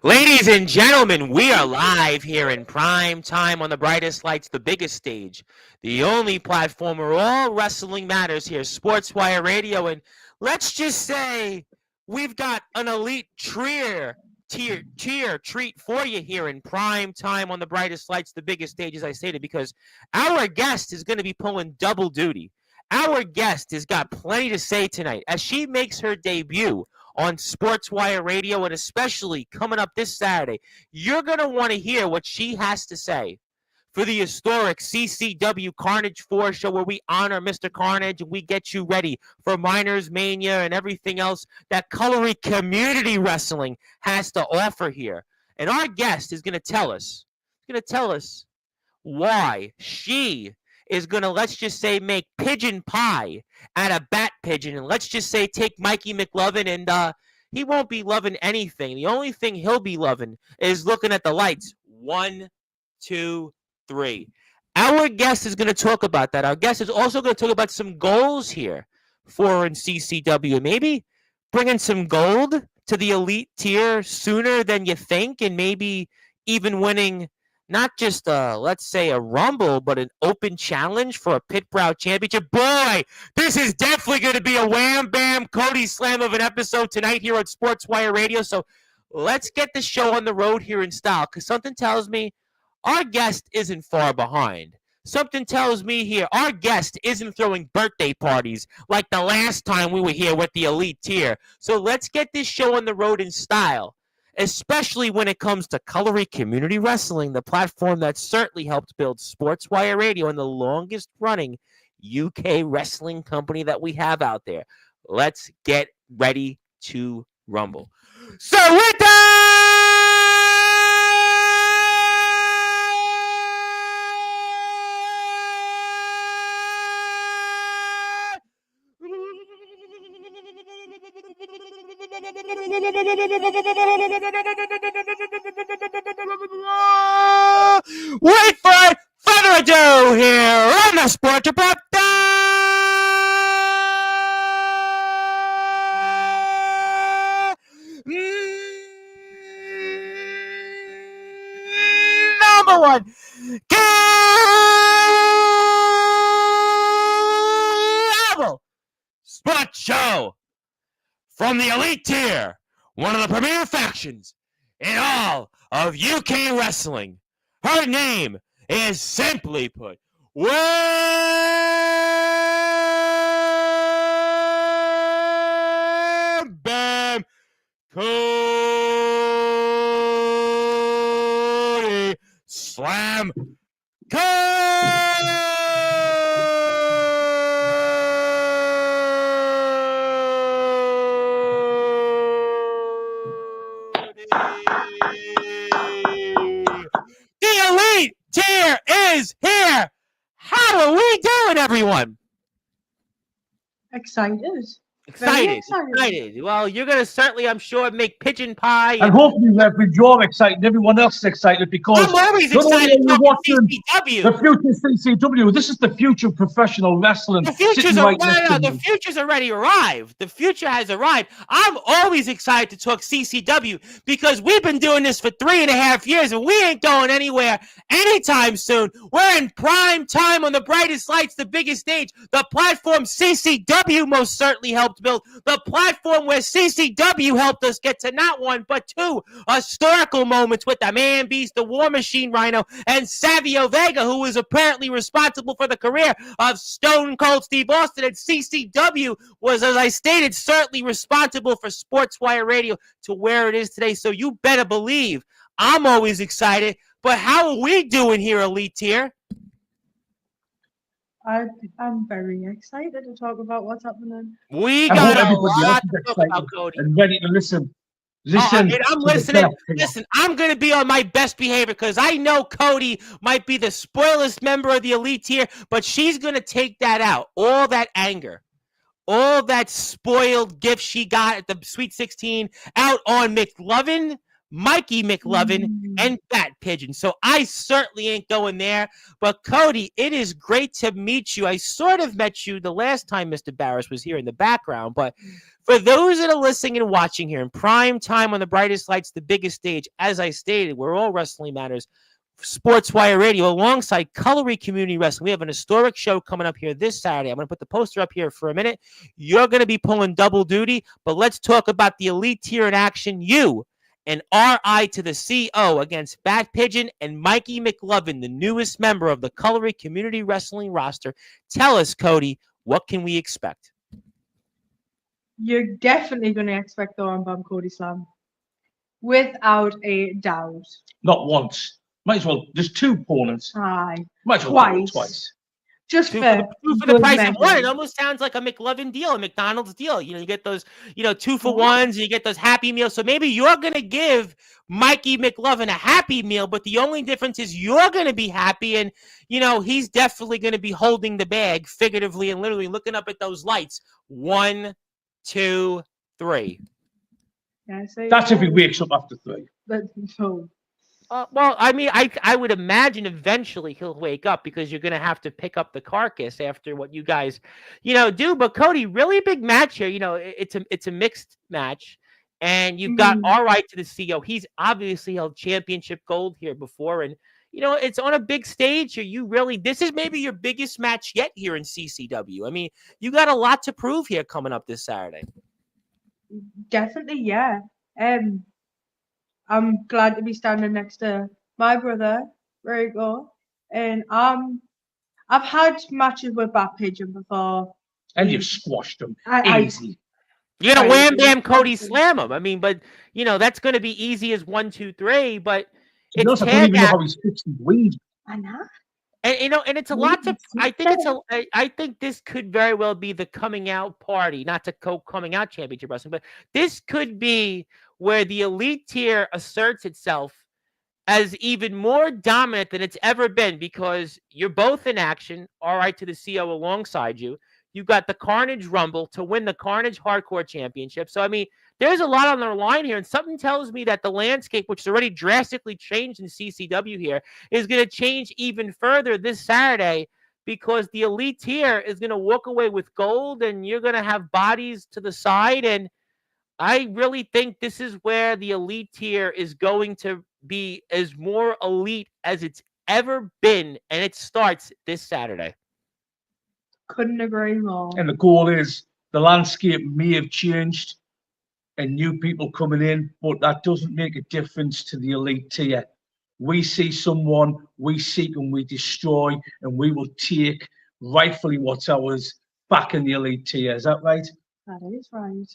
Ladies and gentlemen, we are live here in prime time on the brightest lights, the biggest stage, the only platform where all wrestling matters here, Sportswire Radio. And let's just say we've got an elite treat for you here in prime time on the brightest lights, the biggest stage, as I stated, because our guest is going to be pulling double duty. Our guest has got plenty to say tonight as she makes her debut on Sportswire Radio, and especially coming up this Saturday. You're going to want to hear what she has to say for the historic CCW Carnage 4 show, where we honor Mr. Carnage and we get you ready for Miners Mania and everything else that Colory Community Wrestling has to offer here. And our guest is going to tell us why she is going to, let's just say, make pigeon pie out of bat pigeon. And let's just say take Mikey McLovin, and he won't be loving anything. The only thing he'll be loving is looking at the lights. 1, 2, 3. Our guest is going to talk about that. Our guest is also going to talk about some goals here for in CCW. Maybe bringing some gold to the elite tier sooner than you think, and maybe even winning not just, let's say, a Rumble, but an open challenge for a Pit Brow Championship. Boy, this is definitely going to be a wham, bam, Cody slam of an episode tonight here on Sportswire Radio. So let's get the show on the road here in style, because something tells me our guest isn't far behind. Something tells me here our guest isn't throwing birthday parties like the last time we were here with the elite tier. So let's get this show on the road in style, especially when it comes to Colory Community Wrestling, the platform that certainly helped build Sportswire Radio and the longest-running UK wrestling company that we have out there. Let's get ready to rumble. So with that, without further ado, here on the Sport Report, number one, Global Sports Show from the elite tier, one of the premier factions in all of UK wrestling. Her name is, simply put, Wham Bam Cody Slam The elite tier is here. How are we doing, everyone? Excited. Excited. Well, you're going to certainly, I'm sure, make pigeon pie. And hopefully, Leverage, you're excited and everyone else is excited, because I'm always excited you're watching CCW. the future CCW. This is the future of professional wrestling. The future's already arrived. The future has arrived. I'm always excited to talk CCW because we've been doing this for 3.5 years and we ain't going anywhere anytime soon. We're in prime time on the brightest lights, the biggest stage, the platform CCW most certainly helped build, the platform where CCW helped us get to not one but two historical moments with the Man Beast, the War Machine Rhino, and Savio Vega, who was apparently responsible for the career of Stone Cold Steve Austin. And CCW was, as I stated, certainly responsible for Sportswire Radio to where it is today. So you better believe I'm always excited. But how are we doing here, Elite Tier? I'm very excited to talk about what's happening. We got a lot to talk about, Cody. And ready to listen. I'm listening. Listen, I'm going to be on my best behavior because I know Cody might be the spoilest member of the elite tier, but she's going to take that out. All that anger, all that spoiled gift she got at the Sweet 16 out on McLovin, Mikey McLovin, and Bat Pigeon. So I certainly ain't going there. But Cody, it is great to meet you. I sort of met you the last time Mr. Barris was here in the background. But for those that are listening and watching here in prime time on the brightest lights, the biggest stage, as I stated, we're all Wrestling Matters. Sportswire Radio alongside Colory Community Wrestling. We have an historic show coming up here this Saturday. I'm going to put the poster up here for a minute. You're going to be pulling double duty, but let's talk about the elite tier in action. You and RI to the CO against Bat Pigeon and Mikey McLovin, the newest member of the Colory Community Wrestling roster. Tell us, Cody, what can we expect? You're definitely going to expect the Armband Cody Slam. Without a doubt. Not once. Might as well. There's 2 opponents. Aye. Might as well do it twice. Just Two for the price measure. of one. It almost sounds like a McLovin deal, a McDonald's deal. You get those, 2 for ones, and you get those Happy Meals. So maybe you're going to give Mikey McLovin a Happy Meal, but the only difference is you're going to be happy, and, he's definitely going to be holding the bag, figuratively and literally looking up at those lights. 1, 2, 3. That's if he wakes up after 3. But no. Well, I mean, I would imagine eventually he'll wake up because you're going to have to pick up the carcass after what you guys, do. But Cody, really big match here. It's a mixed match, and you've got RI to the CO. He's obviously held championship gold here before, and it's on a big stage here. This is maybe your biggest match yet here in CCW. I mean, you got a lot to prove here coming up this Saturday. Definitely, yeah. I'm glad to be standing next to my brother, there you go. And I've had matches with Bat Pigeon before. And you've squashed him easy. You're going to wham bam Cody slam him. I mean, but that's going to be easy as 1, 2, 3, but I don't even know how he's fixed his weed. I know. And it's a lot to. I think this could very well be the coming out party, not to coming out championship wrestling, but this could be where the elite tier asserts itself as even more dominant than it's ever been because you're both in action. All right, to the CO alongside you. You got the Carnage Rumble to win the Carnage Hardcore Championship. So I mean, there's a lot on the line here, and something tells me that the landscape, which has already drastically changed in CCW here, is going to change even further this Saturday because the elite tier is going to walk away with gold, and you're going to have bodies to the side. And I really think this is where the elite tier is going to be as more elite as it's ever been, and it starts this Saturday. Couldn't agree more. And the goal is the landscape may have changed and new people coming in, but that doesn't make a difference to the elite tier. We see someone, we seek and we destroy, and we will take rightfully what's ours back in the elite tier. Is that right? That is right.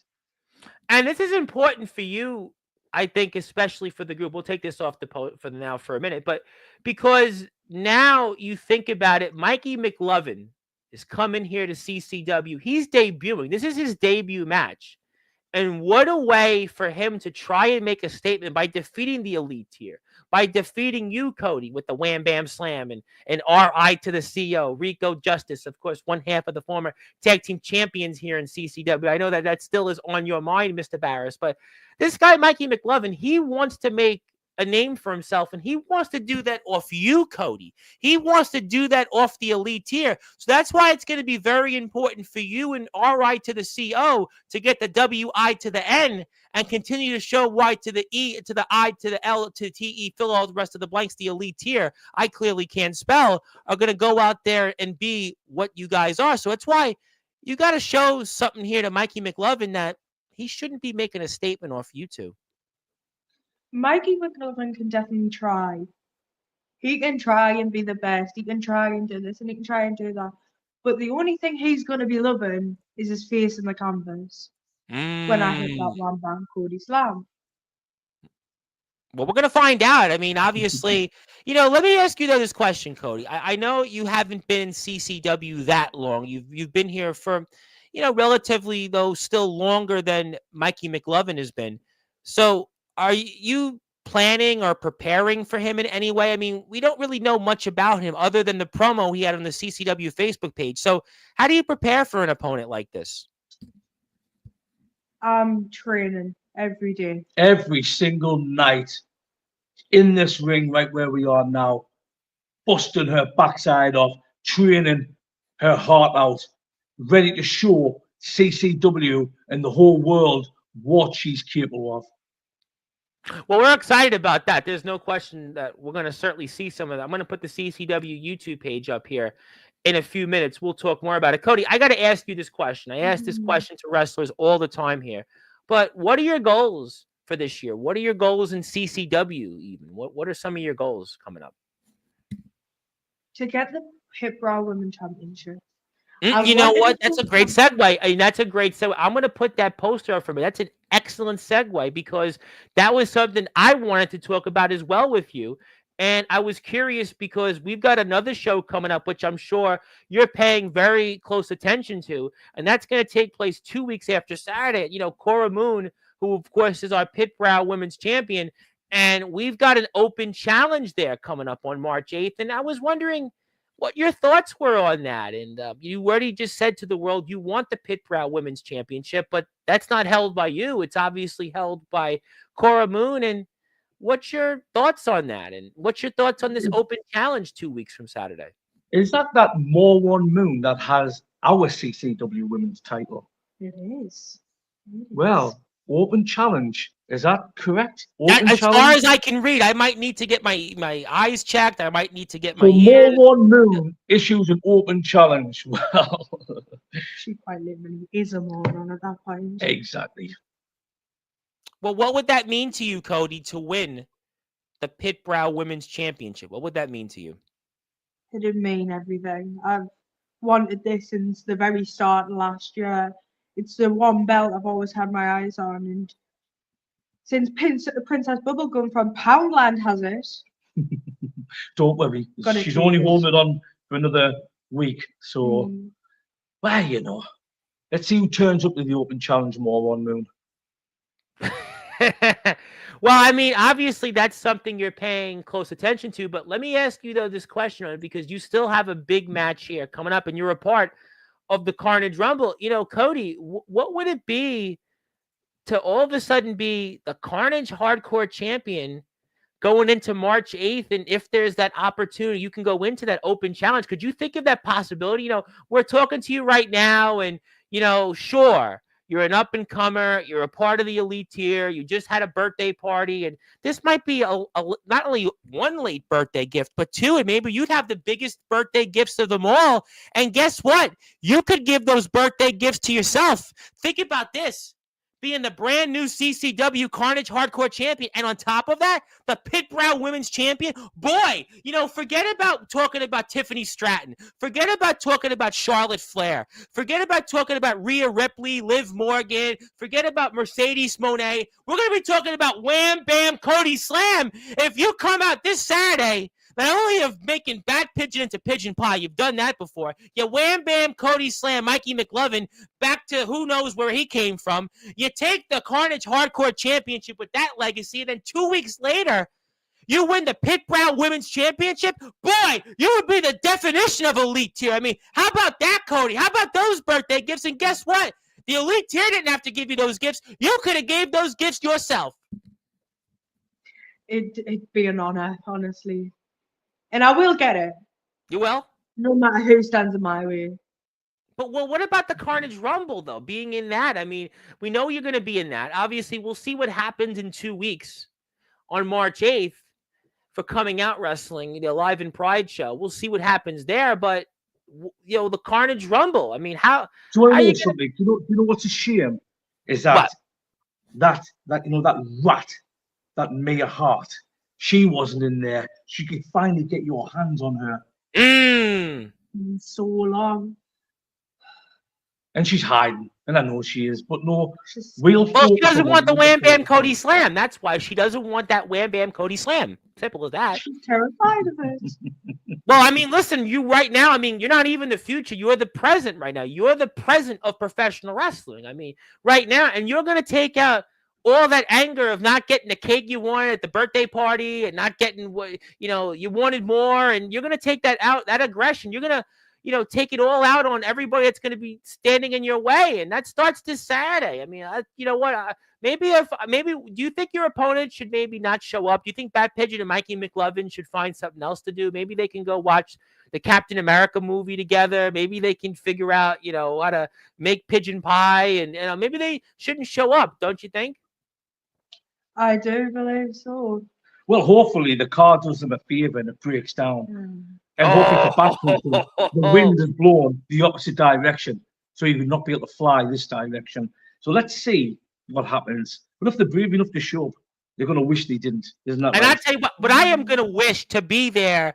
And this is important for you, I think, especially for the group. We'll take this off for now for a minute, but because now you think about it, Mikey McLovin is coming here to CCW. He's debuting. This is his debut match. And what a way for him to try and make a statement by defeating the elite tier, by defeating you, Cody, with the Wham Bam Slam and RI to the CO, Rico Justice, of course, one half of the former tag team champions here in CCW. I know that still is on your mind, Mr. Barris, but this guy, Mikey McLovin, he wants to make a name for himself, and he wants to do that off you, Cody. He wants to do that off the elite tier. So that's why it's going to be very important for you and RI to the CO to get the WI to the N and continue to show Y to the E to the I to the L to TE, fill all the rest of the blanks. The elite tier, I clearly can't spell, are going to go out there and be what you guys are. So that's why you got to show something here to Mikey McLovin that he shouldn't be making a statement off you two. Mikey McLovin can definitely try. He can try and be the best. He can try and do this and he can try and do that. But the only thing he's going to be loving is his face in the canvas when I hit that one bang Cody Slam. Well, we're going to find out. I mean, obviously, let me ask you this question, Cody. I know you haven't been in CCW that long. You've been here for, relatively, though, still longer than Mikey McLovin has been. So are you planning or preparing for him in any way? I mean, we don't really know much about him other than the promo he had on the CCW Facebook page. So how do you prepare for an opponent like this? I'm training Every day. Every single night in this ring right where we are now, busting her backside off, training her heart out, ready to show CCW and the whole world what she's capable of. Well, we're excited about that. There's no question that we're going to certainly see some of that. I'm going to put the CCW YouTube page up here in a few minutes. We'll talk more about it. Cody, I got to ask you this question. I ask this question to wrestlers all the time here. But what are your goals for this year? What are your goals in CCW even? What are some of your goals coming up? To get the Hip Raw Women Championship. You know what? That's a great segue. I mean, that's a great segue. I'm going to put that poster up for me. That's an excellent segue because that was something I wanted to talk about as well with you. And I was curious because we've got another show coming up, which I'm sure you're paying very close attention to. And that's going to take place 2 weeks after Saturday. You know, Cora Moon, who, of course, is our Pit Brow Women's Champion. And we've got an open challenge there coming up on March 8th. And I was wondering what your thoughts were on that. And you already just said to the world you want the Pit Brow Women's Championship, but that's not held by you. It's obviously held by Cora Moon. And what's your thoughts on that? And what's your thoughts on this open challenge 2 weeks from Saturday? Is that More One Moon that has our CCW Women's title? It is. Well, open challenge. Is that correct? As far as I can read, I might need to get my eyes checked. I might need to get my ears. More One Moon issues an open challenge. Well, she quite literally is a moron at that point. Exactly. Well, what would that mean to you, Cody, to win the Pit Brow Women's Championship? What would that mean to you? It would mean everything. I've wanted this since the very start of last year. It's the one belt I've always had my eyes on, and since Princess Bubblegum from Poundland has it. Don't worry. She's only holding it on for another week. So, well, you know, let's see who turns up to the open challenge More One Moon. Well, I mean, obviously that's something you're paying close attention to, but let me ask you, though, this question on it because you still have a big match here coming up and you're a part of the Carnage Rumble. You know, Cody, what would it be to all of a sudden be the Carnage Hardcore Champion going into March 8th? And if there's that opportunity, you can go into that open challenge. Could you think of that possibility? You know, we're talking to you right now and, you know, sure, you're an up-and-comer, you're a part of the elite tier, you just had a birthday party, and this might be a not only one late birthday gift, but two, and maybe you'd have the biggest birthday gifts of them all. And guess what? You could give those birthday gifts to yourself. Think about this. Being the brand new CCW Carnage Hardcore Champion. And on top of that, the Pit Brow Women's Champion. Boy, you know, forget about talking about Tiffany Stratton. Forget about talking about Charlotte Flair. Forget about talking about Rhea Ripley, Liv Morgan. Forget about Mercedes Moné. We're going to be talking about Wham Bam Cody Slam. If you come out this Saturday, not only of making bat pigeon into pigeon pie, you've done that before. You Wham Bam Cody Slam Mikey McLovin back to who knows where he came from. You take the Carnage Hardcore Championship with that legacy, and then 2 weeks later, you win the Pit Brow Women's Championship. Boy, you would be the definition of elite tier. I mean, how about that, Cody? How about those birthday gifts? And guess what? The elite tier didn't have to give you those gifts. You could have gave those gifts yourself. It'd be an honor, honestly. And I will get it. You will? No matter who stands in my way. But well, what about the Carnage Rumble, though? Being in that? I mean, we know you're going to be in that. Obviously, we'll see what happens in 2 weeks on March 8th for Coming Out Wrestling, the Live in Pride show. We'll see what happens there. But, you know, the Carnage Rumble, I mean, how... Do you know something? Do you know what's a shame? Is that you know, that rat, that Mia Hart, she wasn't in there. She could finally get your hands on her. So long. And she's hiding. And I know she is. But no, she doesn't want the Wham Bam Cody Slam. That's why she doesn't want that Wham Bam Cody Slam. Simple as that. She's terrified of it. Well, I mean, listen, you right now, I mean, you're not even the future. You're the present right now. You're the present of professional wrestling. I mean, right now. And you're going to take out all that anger of not getting the cake you wanted at the birthday party and not getting what, you know, you wanted more. And you're going to take that out, that aggression. You're going to, take it all out on everybody that's going to be standing in your way. And that starts this Saturday. I mean, you know what? Maybe do you think your opponent should maybe not show up? Do you think Bat Pigeon and Mikey McLovin should find something else to do? Maybe they can go watch the Captain America movie together. Maybe they can figure out, how to make pigeon pie, and maybe they shouldn't show up. Don't you think? I do believe so. Well, hopefully the car does them a favour and it breaks down. And hopefully for Bat Pigeon, the wind has blown the opposite direction, so you would not be able to fly this direction. So let's see what happens. But if they're brave enough to show up, they're going to wish they didn't. Isn't that right? And I tell you what, but I am going to wish to be there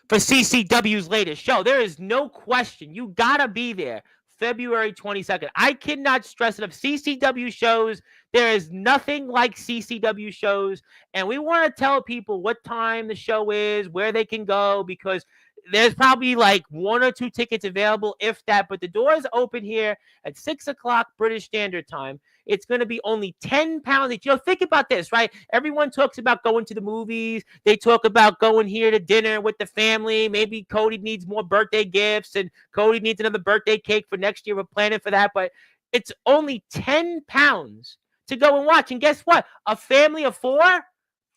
for CCW's latest show. There is no question. You got to be there February 22nd. I cannot stress enough. CCW shows, there is nothing like CCW shows. And we want to tell people what time the show is, where they can go, because there's probably like 1 or 2 tickets available, if that. But the doors open here at 6 o'clock British Standard Time. It's going to be only £10. Think about this, right? Everyone talks about going to the movies. They talk about going here to dinner with the family. Maybe Cody needs more birthday gifts, and Cody needs another birthday cake for next year. We're planning for that. But it's only £10 to go and watch. And guess what? A family of 4,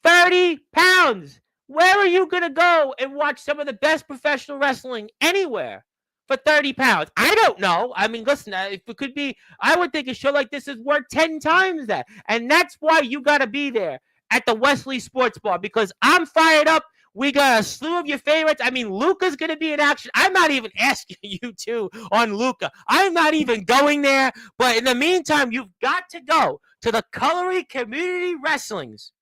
£30. Where are you going to go and watch some of the best professional wrestling anywhere for £30? I don't know. I mean, listen, if it could be, I would think a show like this is worth 10 times that. And that's why you got to be there at the Wesley Sports Bar, because I'm fired up. We got a slew of your favorites. I mean, Luca's going to be in action. I'm not even asking you two on Luca. I'm not even going there. But in the meantime, you've got to go to the Cullery Community Wrestling's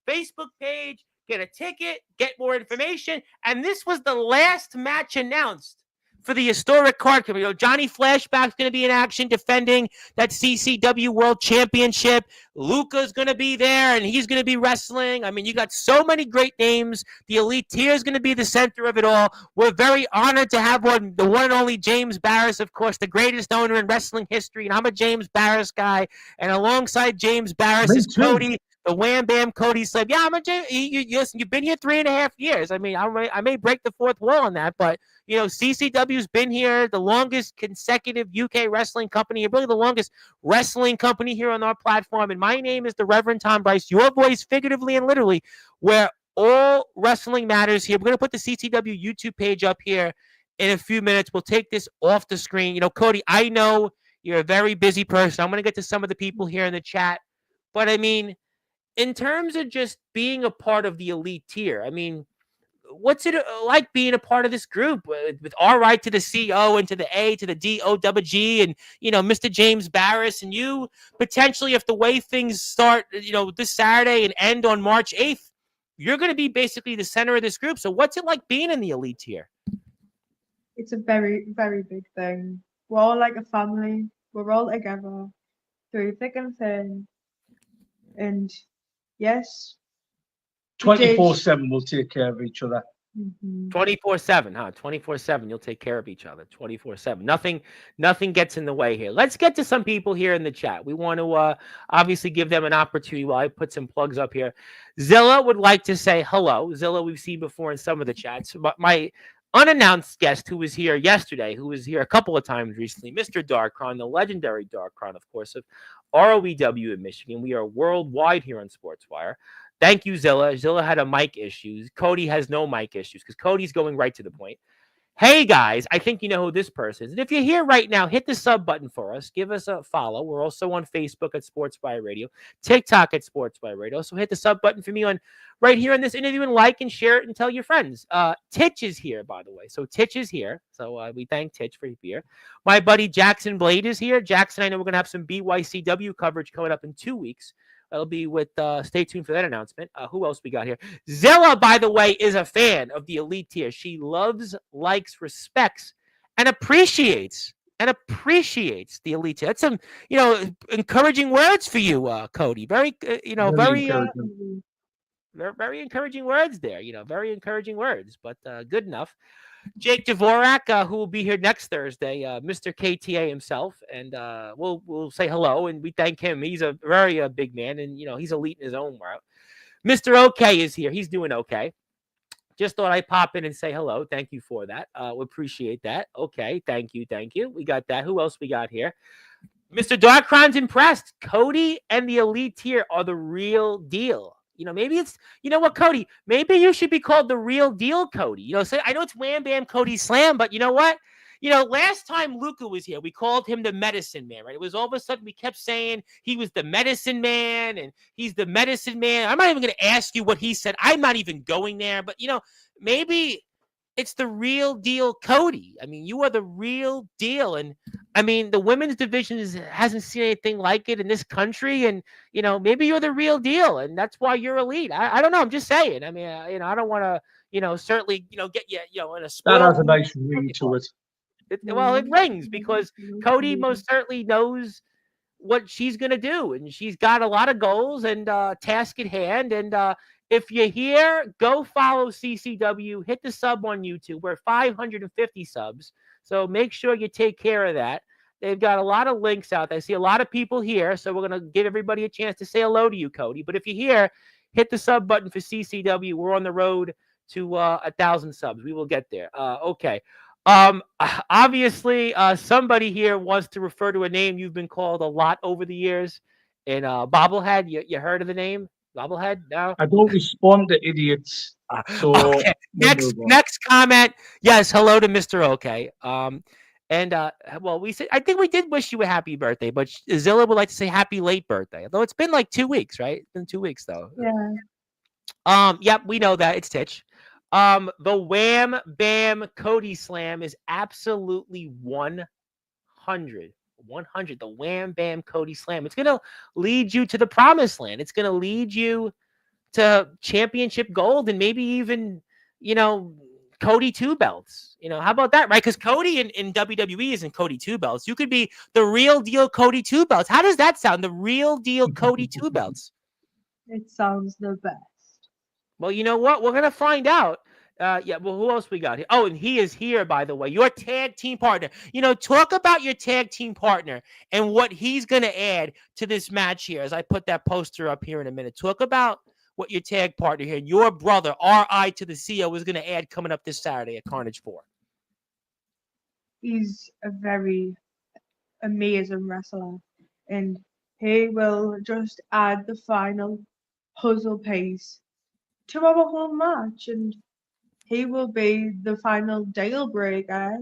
Facebook page, get a ticket, get more information. And this was the last match announced for the historic card. Johnny Flashback's going to be in action defending that CCW World Championship. Luca's going to be there, and he's going to be wrestling. I mean, you got so many great names. The Elite Tier is going to be the center of it all. We're very honored to have the one and only James Barris, of course, the greatest owner in wrestling history. And I'm a James Barris guy. And alongside James Barris is Cody, the Wham Bam Cody Slab. Yeah, I'm a James. Listen, you've been here 3.5 years. I mean, I may break the fourth wall on that, but CCW's been here, the longest consecutive UK wrestling company, really the longest wrestling company here on our platform. And my name is the Reverend Tom Bryce, your voice, figuratively and literally, where all wrestling matters here. We're going to put the CCW YouTube page up here in a few minutes. We'll take this off the screen. Cody, I know you're a very busy person. I'm going to get to some of the people here in the chat. But, I mean, in terms of just being a part of the Elite Tier, I mean, what's it like being a part of this group with R-Right to the C-O and to the A to the D-O-double-G and, Mr. James Barris, and you potentially, if the way things start, this Saturday and end on March 8th, you're going to be basically the center of this group. So what's it like being in the Elite Tier? It's a very, very big thing. We're all like a family. We're all together through thick and thin. And yes, 24/7 will take care of each other. 24/7, huh? 24/7, you'll take care of each other. 24/7. Nothing gets in the way here. Let's get to some people here in the chat. We want to obviously give them an opportunity while I put some plugs up here. Zilla would like to say hello. Zilla, we've seen before in some of the chats. But my unannounced guest who was here yesterday, who was here a couple of times recently, Mr. Darkron, the legendary Darkron, of course, of ROEW in Michigan. We are worldwide here on Sportswire. Thank you, Zilla. Zilla had a mic issue. Cody has no mic issues because Cody's going right to the point. Hey, guys, I think you know who this person is. And if you're here right now, hit the sub button for us. Give us a follow. We're also on Facebook at Sportswire Radio, TikTok at Sportswire Radio. So hit the sub button for me on right here in this interview and like and share it and tell your friends. Titch is here, by the way. So Titch is here. So we thank Titch for here. My buddy Jackson Blade is here. Jackson, I know we're going to have some BYCW coverage coming up in 2 weeks. It'll be with, stay tuned for that announcement. Who else we got here? Zilla, by the way, is a fan of the Elite Tier. She loves, likes, respects, and appreciates the Elite Tier. That's some, encouraging words for you, Cody. Very, very encouraging words there. Very encouraging words, but good enough. Jake Dvorak, who will be here next Thursday, Mr. KTA himself, and we'll say hello and we thank him. He's a very big man, and he's elite in his own route. Mr. OK is here. He's doing okay. Just thought I'd pop in and say hello. Thank you for that. We appreciate that. Okay, thank you. We got that. Who else we got here? Mr. Darkron's impressed. Cody and the Elite tier are the real deal. Maybe it's, you know what, Cody? Maybe you should be called the real deal, Cody. So I know it's Wham Bam Cody Slam, but you know what? Last time Luca was here, we called him the medicine man, right? It was all of a sudden we kept saying he was the medicine man and he's the medicine man. I'm not even going to ask you what he said. I'm not even going there, but maybe it's the real deal, Cody. I mean, you are the real deal. And I mean, the women's division hasn't seen anything like it in this country. And, maybe you're the real deal and that's why you're elite. I don't know. I'm just saying. I mean, I don't want to, certainly, get you, in a sport. That has a nice ring to it. It rings because Cody most certainly knows what she's going to do. And she's got a lot of goals and task at hand. And if you're here, go follow CCW. Hit the sub on YouTube. We're at 550 subs. So make sure you take care of that. They've got a lot of links out there. I see a lot of people here. So we're going to give everybody a chance to say hello to you, Cody. But if you're here, hit the sub button for CCW. We're on the road to 1,000 subs. We will get there. Okay. Obviously, somebody here wants to refer to a name you've been called a lot over the years. And Bobblehead, you heard of the name? Bobblehead? No? I don't respond to idiots. So okay. Next comment. Yes, hello to Mr. OK. We said I think we did wish you a happy birthday, but Zilla would like to say happy late birthday. Although it's been like 2 weeks, right? It's been 2 weeks though. Yeah. Yep, we know that. It's Titch. The Wham Bam Cody Slam is absolutely 100. 100. The Wham Bam Cody Slam. It's going to lead you to the promised land. It's going to lead you to championship gold and maybe even, Cody 2 belts. How about that, right? Because Cody in WWE isn't Cody 2 belts. You could be the real deal Cody 2 belts. How does that sound? The real deal Cody 2 belts. It sounds the best. Well, you know what? We're going to find out. Who else we got here? Oh, and he is here, by the way. Your tag team partner. Talk about your tag team partner and what he's going to add to this match here as I put that poster up here in a minute. Talk about what your tag partner here, your brother, RI to the CO, is going to add coming up this Saturday at Carnage 4. He's a very amazing wrestler, and he will just add the final puzzle piece to our whole match, and he will be the final deal breaker.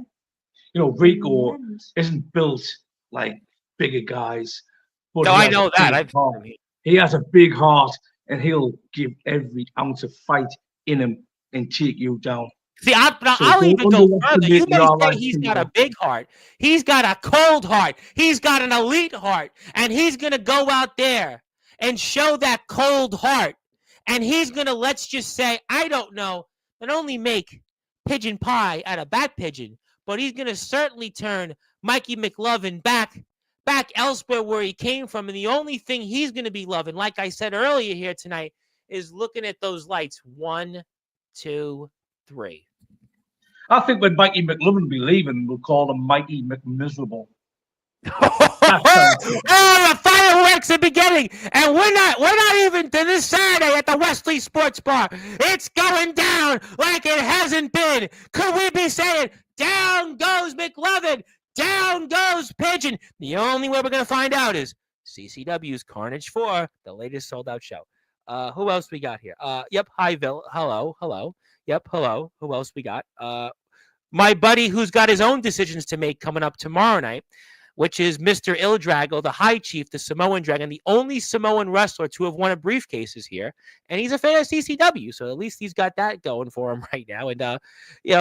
Rico isn't built like bigger guys. But no, I know that. He has a big heart, and he'll give every ounce of fight in him and take you down. See, I'll even go further. You may say he's got a big heart. He's got a cold heart. He's got an elite heart. And he's going to go out there and show that cold heart. And he's going to, let's just say, I don't know, not only make pigeon pie out of bat pigeon, but he's going to certainly turn Mikey McLovin back elsewhere where he came from. And the only thing he's going to be loving, like I said earlier here tonight, is looking at those lights. 1, 2, 3. I think when Mikey McLovin will be leaving, we'll call him Mikey McMiserable. The fireworks are beginning, and we're not even to this Saturday at the Wesley Sports Bar. It's going down like it hasn't been. Could we be saying, down goes McLovin, down goes Pigeon? The only way we're going to find out is CCW's Carnage 4, the latest sold-out show. Who else we got here? Yep, hi, Bill. Hello. Yep, hello. Who else we got? My buddy who's got his own decisions to make coming up tomorrow night, which is Mr. Il Drago, the High Chief, the Samoan Dragon, the only Samoan wrestler to have won a briefcase is here. And he's a fan of CCW, so at least he's got that going for him right now. And,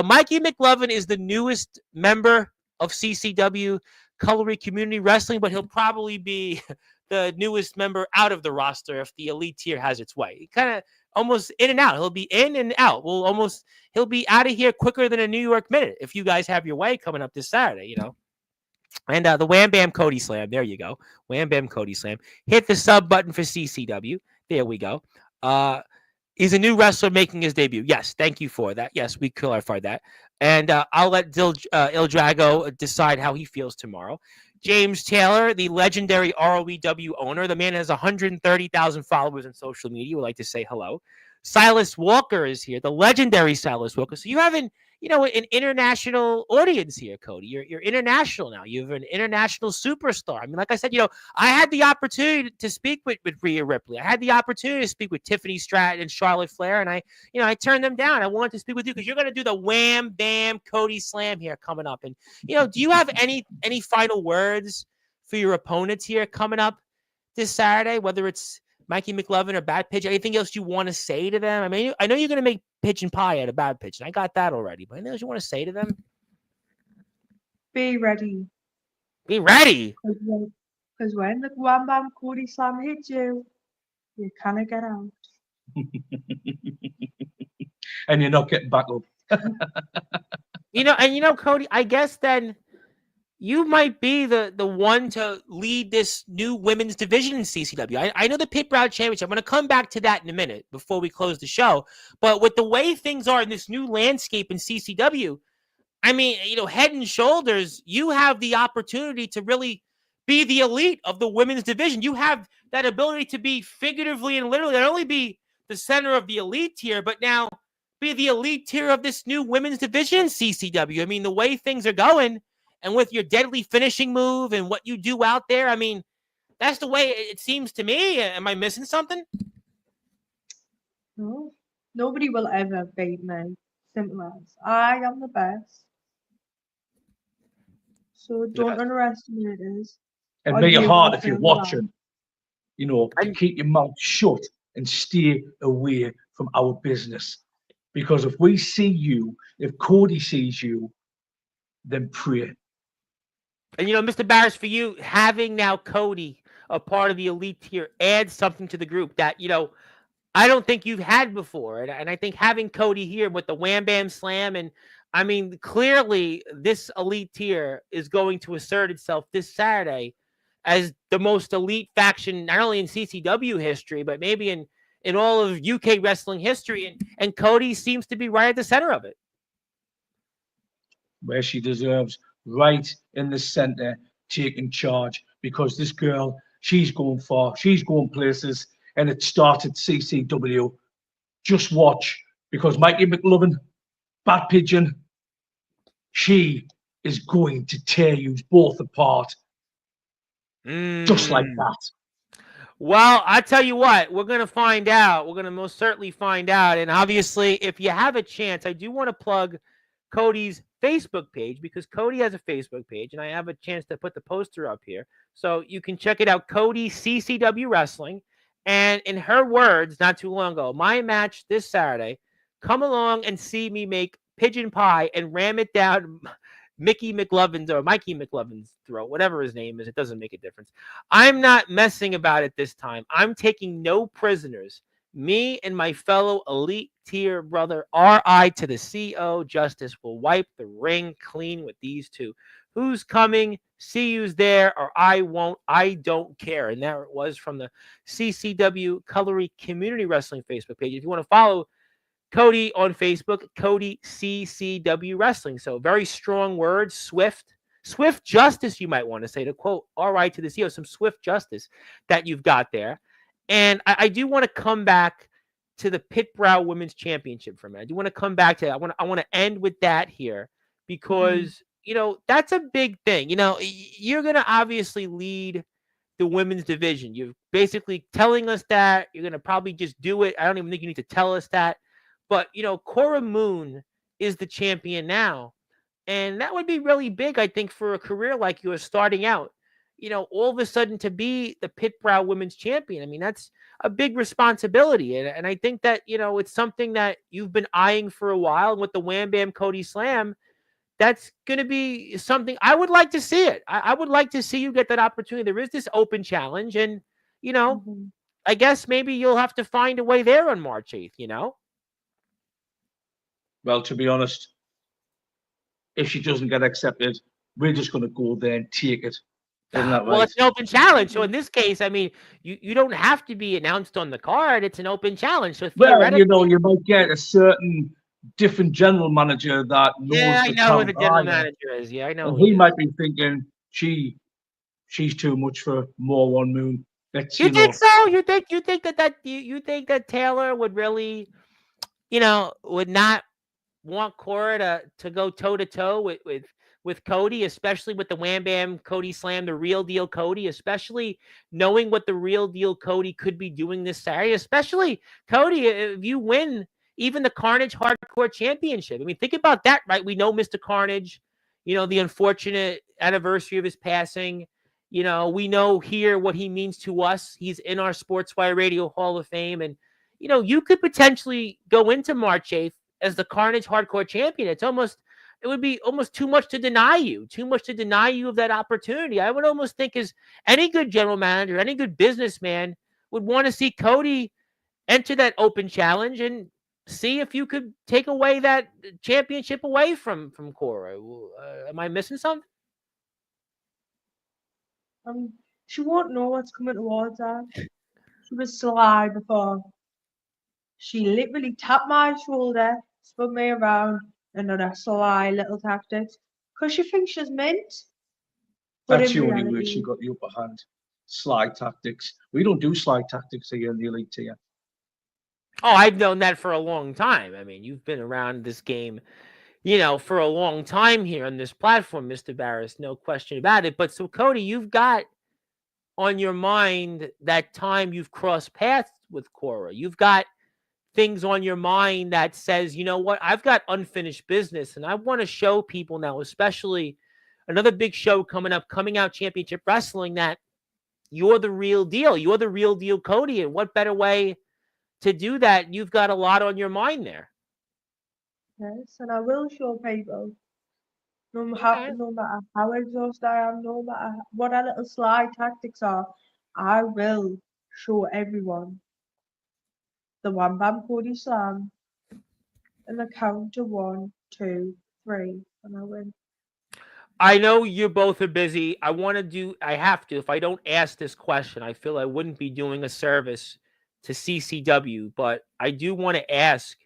Mikey McLovin is the newest member of CCW Cutlery Community Wrestling, but he'll probably be the newest member out of the roster if the elite tier has its way. He kind of almost in and out. He'll be in and out. He'll be out of here quicker than a New York minute if you guys have your way coming up this Saturday, And the Wham Bam Cody Slam. There you go. Wham Bam Cody Slam. Hit the sub button for CCW. There we go. He's a new wrestler making his debut. Yes, thank you for that. Yes, we clarified that. And I'll let Il Drago decide how he feels tomorrow. James Taylor, the legendary ROEW owner. The man has 130,000 followers on social media. Would like to say hello. Silas Walker is here, the legendary Silas Walker. So you have an international audience here, Cody. You're international now. You have an international superstar. I mean, like I said, I had the opportunity to speak with Rhea Ripley. I had the opportunity to speak with Tiffany Stratton and Charlotte Flair, and I turned them down. I wanted to speak with you because you're going to do the Wham Bam Cody Slam here coming up. And do you have any final words for your opponents here coming up this Saturday? Whether it's Mikey McLovin or Bad Pitch, anything else you want to say to them? I mean, I know you're going to make Pigeon Pie out of Bad Pitch, and I got that already, but anything else you want to say to them? Be ready. Be ready. Because when the Wham Bam Cody Slam hits you, you cannot get out. And you're not getting back up. Cody, I guess then you might be the one to lead this new women's division in CCW. I know the Pit Brow Championship. I'm going to come back to that in a minute before we close the show. But with the way things are in this new landscape in CCW, I mean, head and shoulders, you have the opportunity to really be the elite of the women's division. You have that ability to be figuratively and literally not only be the center of the elite tier, but now be the elite tier of this new women's division in CCW. I mean, the way things are going, and with your deadly finishing move and what you do out there, I mean, that's the way it seems to me. Am I missing something? No, nobody will ever beat me. Simple as. I am the best. So don't underestimate us. And make it hard if you're watching. Keep your mouth shut and stay away from our business. Because if we see you, if Cody sees you, then pray. And, Mr. Barris, for you, having now Cody a part of the elite tier adds something to the group that, I don't think you've had before. And I think having Cody here with the Wham Bam Slam, and I mean, clearly this elite tier is going to assert itself this Saturday as the most elite faction, not only in CCW history, but maybe in all of UK wrestling history. And Cody seems to be right at the center of it. Where she deserves, right in the center, taking charge, because this girl, she's going far, she's going places, and it started CCW. Just watch, because Mikey McLovin, Bat Pigeon, she is going to tear you both apart, just like that. Well, I tell you what, we're going to find out. We're going to most certainly find out. And obviously, if you have a chance, I do want to plug Cody's Facebook page, because Cody has a Facebook page, and I have a chance to put the poster up here. So you can check it out, Cody CCW Wrestling. And in her words, not too long ago, my match this Saturday, come along and see me make pigeon pie and ram it down Mikey McLovin's or Mikey McLovin's throat, whatever his name is. It doesn't make a difference. I'm not messing about it this time. I'm taking no prisoners. Me and my fellow elite tier brother, R.I. to the C.O. Justice, will wipe the ring clean with these two. Who's coming? See who's there, or I won't. I don't care. And there it was from the CCW Colory Community Wrestling Facebook page. If you want to follow Cody on Facebook, Cody CCW Wrestling. So very strong words, swift justice, you might want to say, to quote R.I. to the CEO, some swift justice that you've got there. And I do want to come back to the Pit Brow Women's Championship for a minute. I do want to come back to that. I want to end with that here because, that's a big thing. You're going to obviously lead the women's division. You're basically telling us that. You're going to probably just do it. I don't even think you need to tell us that. But, Cora Moon is the champion now. And that would be really big, I think, for a career like yours starting out. All of a sudden to be the Pit Brow Women's Champion. I mean, that's a big responsibility. And I think that, it's something that you've been eyeing for a while. And with the Wham Bam Cody Slam, that's going to be something I would like to see it. I would like to see you get that opportunity. There is this open challenge. And, I guess maybe you'll have to find a way there on March 8th, Well, to be honest, if she doesn't get accepted, we're just going to go there and take it. Isn't that right? Well, it's an open challenge. So in this case, I mean, you don't have to be announced on the card. It's an open challenge. So you might get a certain different general manager that knows. Yeah, I know who the general manager is. Yeah, I know. And he might be thinking she's too much for more One Moon. It's, You think so? You think that you think that Taylor would really, would not want Cora to go toe to toe with Cody, especially with the Wham Bam Cody Slam, the real deal Cody, especially knowing what the real deal Cody could be doing this Saturday, especially Cody, if you win even the Carnage Hardcore Championship. I mean, think about that, right? We know Mr. Carnage, the unfortunate anniversary of his passing. We know here what he means to us. He's in our Sportswire Radio Hall of Fame. And, you could potentially go into March 8th as the Carnage Hardcore Champion. It would be almost too much to deny you of that opportunity. I would almost think as any good general manager, any good businessman would want to see Cody enter that open challenge and see if you could take away that championship away from Cora. Am I missing something? She won't know what's coming towards her. She was sly before. She literally tapped my shoulder, spun me around, and done a sly little tactics. Because she thinks she's mint. But That's in the only way reality, she got the upper hand. Sly tactics. We don't do sly tactics here in the elite tier. Oh, I've known that for a long time. I mean, you've been around this game, for a long time here on this platform, Mr. Barris, no question about it. But so, Cody, you've got on your mind that time you've crossed paths with Cora. You've got things on your mind that says, you know what, I've got unfinished business. And I want to show people now, especially another big show coming out Championship Wrestling, that you're the real deal. You're the real deal, Cody. And what better way to do that? You've got a lot on your mind there. yes, and I will show people. No Okay. matter how exhausted I am, no matter what our little sly tactics are, I will show everyone the Wham Bam Cody Slam and the count to 1, 2, 3, and I win. I know you both are busy. I have to. If I don't ask this question, I feel I wouldn't be doing a service to CCW. But I do want to ask,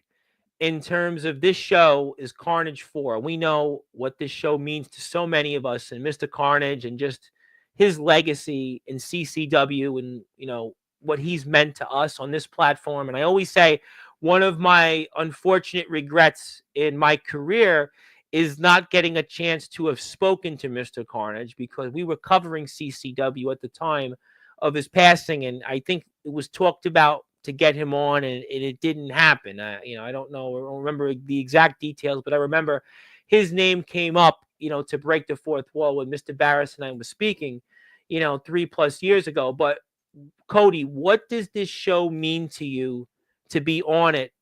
in terms of this show is Carnage 4. We know what this show means to so many of us, and Mr. Carnage and just his legacy in CCW and, what he's meant to us on this platform. And I always say one of my unfortunate regrets in my career is not getting a chance to have spoken to Mr. Carnage, because we were covering CCW at the time of his passing. And I think it was talked about to get him on, and it didn't happen. I don't know, I don't remember the exact details, but I remember his name came up, to break the fourth wall when Mr. Barris and I was speaking, 3+ years ago. But Cody, what does this show mean to you to be on it,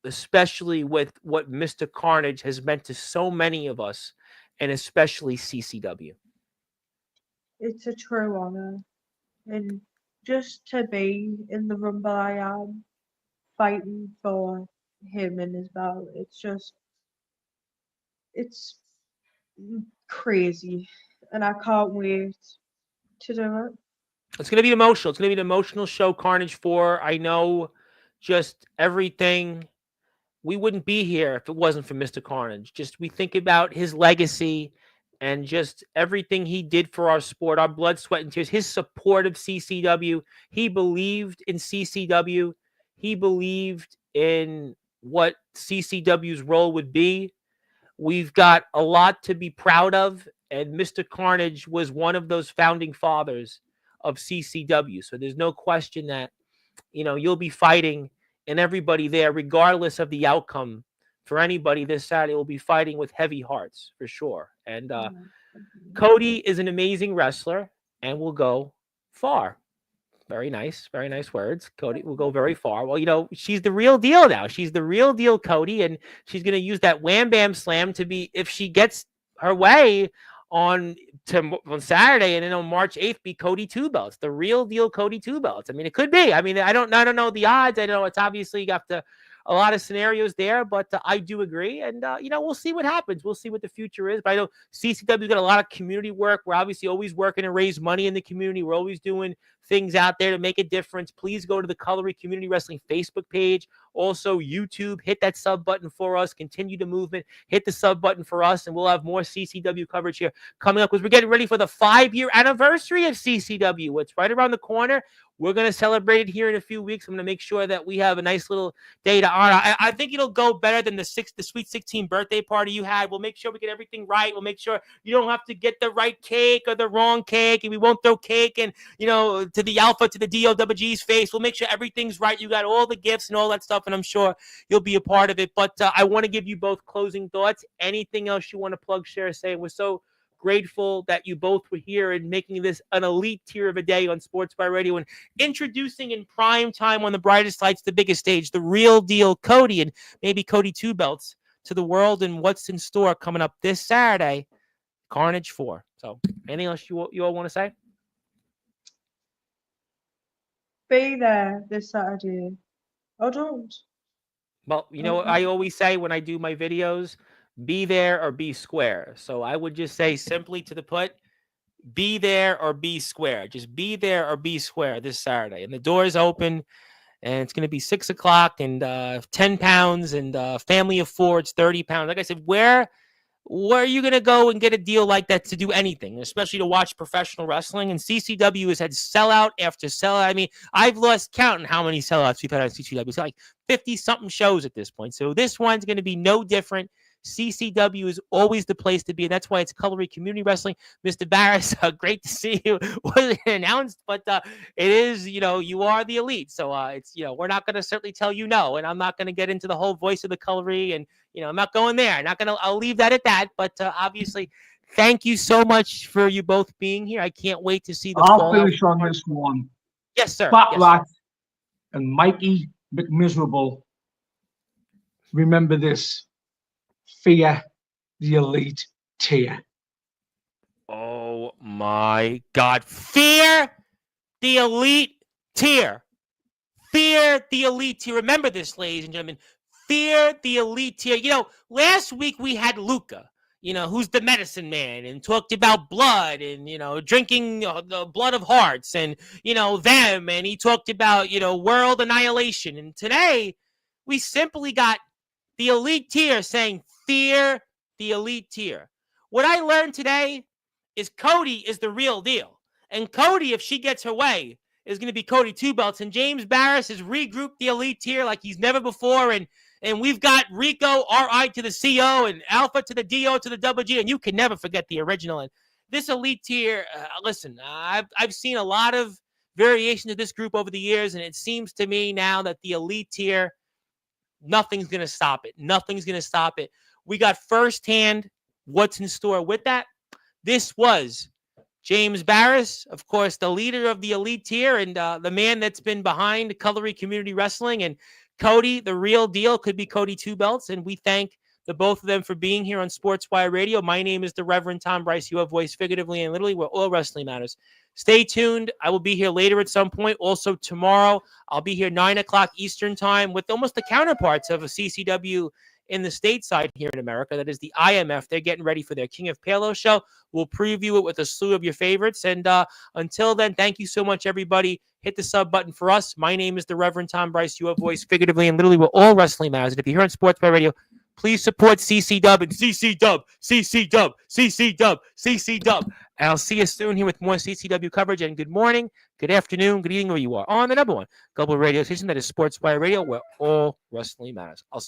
especially with what Mr. Carnage has meant to so many of us, and especially CCW? It's a true honor, and just to be in the Rumble I am, fighting for him and his belt, it's crazy, and I can't wait to do it. It's going to be emotional. It's going to be an emotional show, Carnage 4. I know just everything. We wouldn't be here if it wasn't for Mr. Carnage. Just we think about his legacy and just everything he did for our sport, our blood, sweat, and tears, his support of CCW. He believed in CCW. He believed in what CCW's role would be. We've got a lot to be proud of, and Mr. Carnage was one of those founding fathers of CCW. So there's no question that, you'll be fighting, and everybody there, regardless of the outcome, for anybody this Saturday will be fighting with heavy hearts for sure. And Cody is an amazing wrestler and will go far. Very nice words. Cody will go very far. Well, she's the real deal now. She's the real deal, Cody, and she's going to use that Wham Bam Slam to be, if she gets her way on Saturday, and then on March 8th be Cody 2 belts, the real deal Cody 2 belts. I mean, it could be. I mean, I don't know the odds. I know it's obviously you have to a lot of scenarios there, but I do agree. And, we'll see what happens. We'll see what the future is. But I know CCW got a lot of community work. We're obviously always working to raise money in the community. We're always doing things out there to make a difference. Please go to the Colory Community Wrestling Facebook page. Also, YouTube, hit that sub button for us. Continue the movement. Hit the sub button for us, and we'll have more CCW coverage here coming up because we're getting ready for the 5-year anniversary of CCW. It's right around the corner. We're going to celebrate it here in a few weeks. I'm going to make sure that we have a nice little day to honor. I think it'll go better than the Sweet 16 birthday party you had. We'll make sure we get everything right. We'll make sure you don't have to get the right cake or the wrong cake, and we won't throw cake and, to the Alpha, to the DOWG's face. We'll make sure everything's right. You got all the gifts and all that stuff, and I'm sure you'll be a part of it. But I want to give you both closing thoughts. Anything else you want to plug, share, say? We're so grateful that you both were here and making this an elite tier of a day on Sportswire Radio and introducing in prime time on the brightest lights, the biggest stage, the real deal Cody and maybe Cody Two Belts to the world and what's in store coming up this Saturday, Carnage 4. So anything else you all want to say? Be there this Saturday. Or don't. Well, you know what I always say when I do my videos? Be there or be square. So I would just say simply to the put, be there or be square. Just be there or be square this Saturday. And the doors open, and it's going to be 6 o'clock and 10 pounds and family of 4, it's 30 pounds. Like I said, where are you going to go and get a deal like that to do anything, especially to watch professional wrestling? And CCW has had sellout after sellout. I mean, I've lost count on how many sellouts we've had on CCW. It's like 50-something shows at this point. So this one's going to be no different. CCW is always the place to be, and that's why it's Cutlery Community Wrestling. Mr. Barris, great to see you. Wasn't announced, but it is, you are the elite. So it's, we're not going to certainly tell you no, and I'm not going to get into the whole voice of the Cutlery, and, I'm not going there. I'll leave that at that, but obviously, thank you so much for you both being here. I can't wait to see the I'll finish on this one. Yes, sir. Fat yes, Rat sir. and Mikey McMiserable. Remember this. Fear the elite tier. Oh my God. Fear the elite tier. Fear the elite tier. Remember this, ladies and gentlemen. Fear the elite tier. Last week we had Luca, who's the medicine man and talked about blood and, drinking the blood of hearts and, them. And he talked about, world annihilation. And today we simply got the elite tier saying, fear the elite tier. What I learned today is Cody is the real deal. And Cody, if she gets her way, is going to be Cody Two Belts. And James Barris has regrouped the elite tier like he's never before. And we've got Rico, RI to the CO, and Alpha to the DO to the WG. And you can never forget the original. And this elite tier, listen, I've seen a lot of variations of this group over the years. And it seems to me now that the elite tier, nothing's going to stop it. Nothing's going to stop it. We got firsthand what's in store with that. This was James Barris, of course, the leader of the elite tier and the man that's been behind Cutlery Community Wrestling. And Cody, the real deal, could be Cody Two Belts. And we thank the both of them for being here on Sportswire Radio. My name is the Reverend Tom Bryce. You have voice figuratively and literally where all wrestling matters. Stay tuned. I will be here later at some point. Also tomorrow, I'll be here 9 o'clock Eastern time with almost the counterparts of a CCW in the stateside here in America. That is the IMF. They're getting ready for their King of Palo show. We'll preview it with a slew of your favorites. And until then, thank you so much, everybody. Hit the sub button for us. My name is the Reverend Tom Bryce. You have voice figuratively and literally where all wrestling matters. And if you're here on Sportswire Radio, please support CC Dub and CC Dub, CC Dub, CC Dub, CC Dub. And I'll see you soon here with more CCW coverage. And good morning, good afternoon, good evening, where you are on the number one global radio station that is Sportswire Radio, where all wrestling matters. I'll see you.